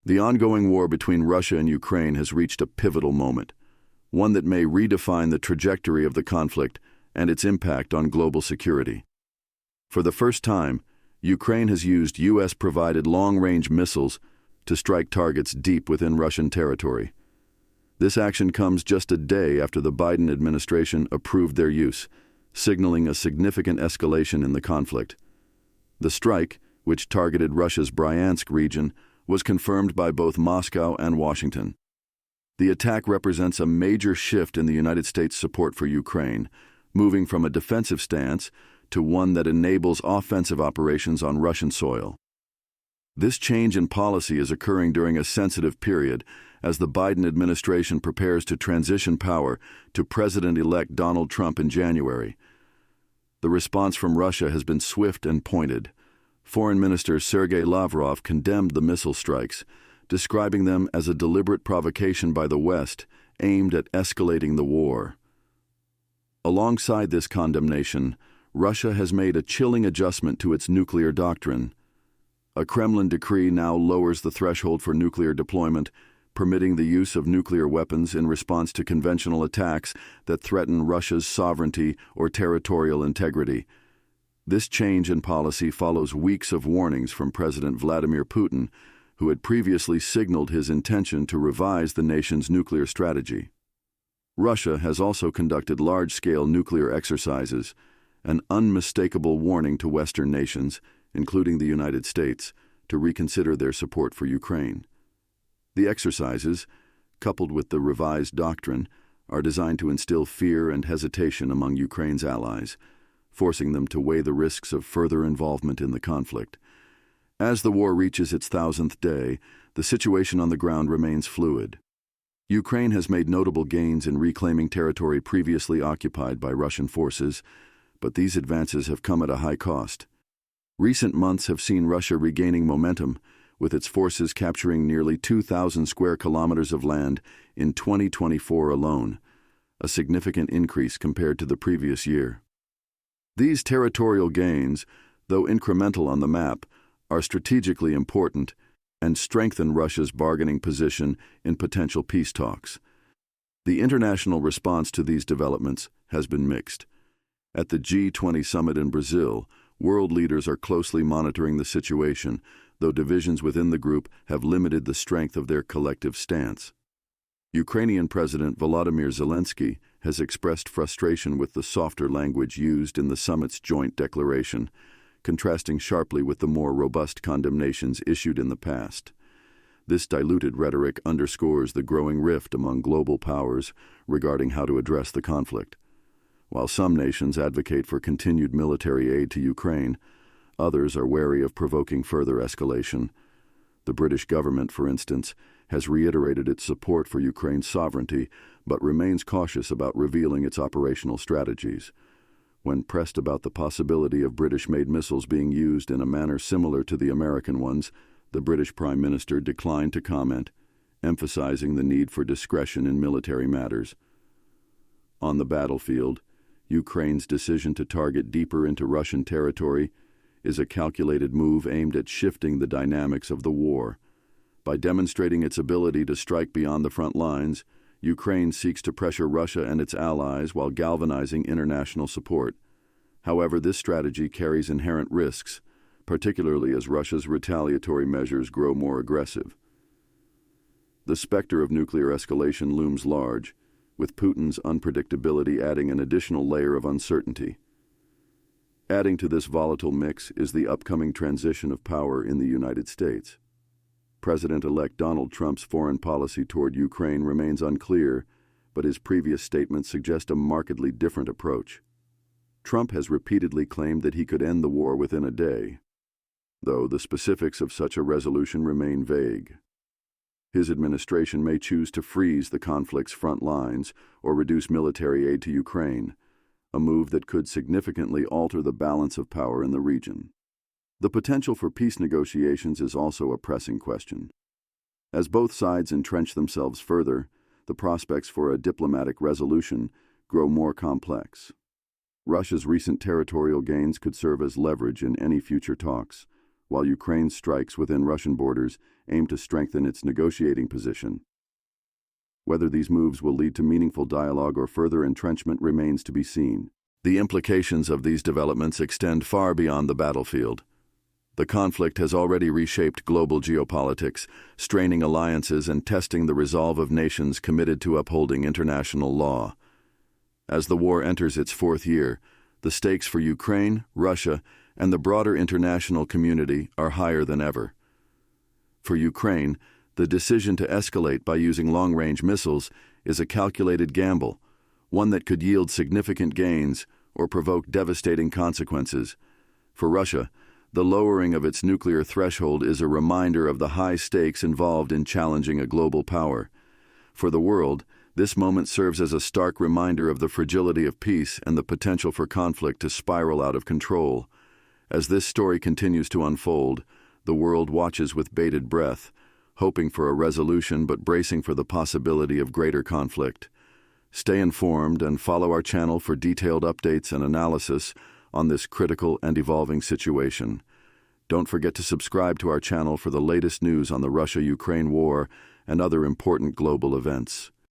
The ongoing war between Russia and Ukraine has reached a pivotal moment, one that may redefine the trajectory of the conflict and its impact on global security. For the first time, Ukraine has used U.S.-provided long-range missiles to strike targets deep within Russian territory. This action comes just a day after the Biden administration approved their use, signaling a significant escalation in the conflict. The strike, which targeted Russia's Bryansk region, was confirmed by both Moscow and Washington. The attack represents a major shift in the United States' support for Ukraine, moving from a defensive stance to one that enables offensive operations on Russian soil. This change in policy is occurring during a sensitive period as the Biden administration prepares to transition power to President-elect Donald Trump in January. The response from Russia has been swift and pointed. Foreign Minister Sergei Lavrov condemned the missile strikes, describing them as a deliberate provocation by the West aimed at escalating the war. Alongside this condemnation, Russia has made a chilling adjustment to its nuclear doctrine. A Kremlin decree now lowers the threshold for nuclear deployment, permitting the use of nuclear weapons in response to conventional attacks that threaten Russia's sovereignty or territorial integrity. This change in policy follows weeks of warnings from President Vladimir Putin, who had previously signaled his intention to revise the nation's nuclear strategy. Russia has also conducted large-scale nuclear exercises, an unmistakable warning to Western nations, including the United States, to reconsider their support for Ukraine. The exercises, coupled with the revised doctrine, are designed to instill fear and hesitation among Ukraine's allies, forcing them to weigh the risks of further involvement in the conflict. As the war reaches its 1,000th day, the situation on the ground remains fluid. Ukraine has made notable gains in reclaiming territory previously occupied by Russian forces, but these advances have come at a high cost. Recent months have seen Russia regaining momentum, with its forces capturing nearly 2,000 square kilometers of land in 2024 alone, a significant increase compared to the previous year. These territorial gains, though incremental on the map, are strategically important and strengthen Russia's bargaining position in potential peace talks. The international response to these developments has been mixed. At the G20 summit in Brazil, world leaders are closely monitoring the situation, though divisions within the group have limited the strength of their collective stance. Ukrainian President Volodymyr Zelensky has expressed frustration with the softer language used in the summit's joint declaration, contrasting sharply with the more robust condemnations issued in the past. This diluted rhetoric underscores the growing rift among global powers regarding how to address the conflict. While some nations advocate for continued military aid to Ukraine, others are wary of provoking further escalation. The British government, for instance, has reiterated its support for Ukraine's sovereignty, but remains cautious about revealing its operational strategies. When pressed about the possibility of British-made missiles being used in a manner similar to the American ones, the British Prime Minister declined to comment, emphasizing the need for discretion in military matters. On the battlefield, Ukraine's decision to target deeper into Russian territory is a calculated move aimed at shifting the dynamics of the war. By demonstrating its ability to strike beyond the front lines, Ukraine seeks to pressure Russia and its allies while galvanizing international support. However, this strategy carries inherent risks, particularly as Russia's retaliatory measures grow more aggressive. The specter of nuclear escalation looms large, with Putin's unpredictability adding an additional layer of uncertainty. Adding to this volatile mix is the upcoming transition of power in the United States. President-elect Donald Trump's foreign policy toward Ukraine remains unclear, but his previous statements suggest a markedly different approach. Trump has repeatedly claimed that he could end the war within a day, though the specifics of such a resolution remain vague. His administration may choose to freeze the conflict's front lines or reduce military aid to Ukraine, a move that could significantly alter the balance of power in the region. The potential for peace negotiations is also a pressing question. As both sides entrench themselves further, the prospects for a diplomatic resolution grow more complex. Russia's recent territorial gains could serve as leverage in any future talks, while Ukraine's strikes within Russian borders aim to strengthen its negotiating position. Whether these moves will lead to meaningful dialogue or further entrenchment remains to be seen. The implications of these developments extend far beyond the battlefield. The conflict has already reshaped global geopolitics, straining alliances and testing the resolve of nations committed to upholding international law. As the war enters its fourth year, the stakes for Ukraine, Russia, and the broader international community are higher than ever. For Ukraine, the decision to escalate by using long-range missiles is a calculated gamble, one that could yield significant gains or provoke devastating consequences. For Russia, the lowering of its nuclear threshold is a reminder of the high stakes involved in challenging a global power. For the world, this moment serves as a stark reminder of the fragility of peace and the potential for conflict to spiral out of control. As this story continues to unfold, the world watches with bated breath, hoping for a resolution but bracing for the possibility of greater conflict. Stay informed and follow our channel for detailed updates and analysis on this critical and evolving situation. Don't forget to subscribe to our channel for the latest news on the Russia-Ukraine war and other important global events.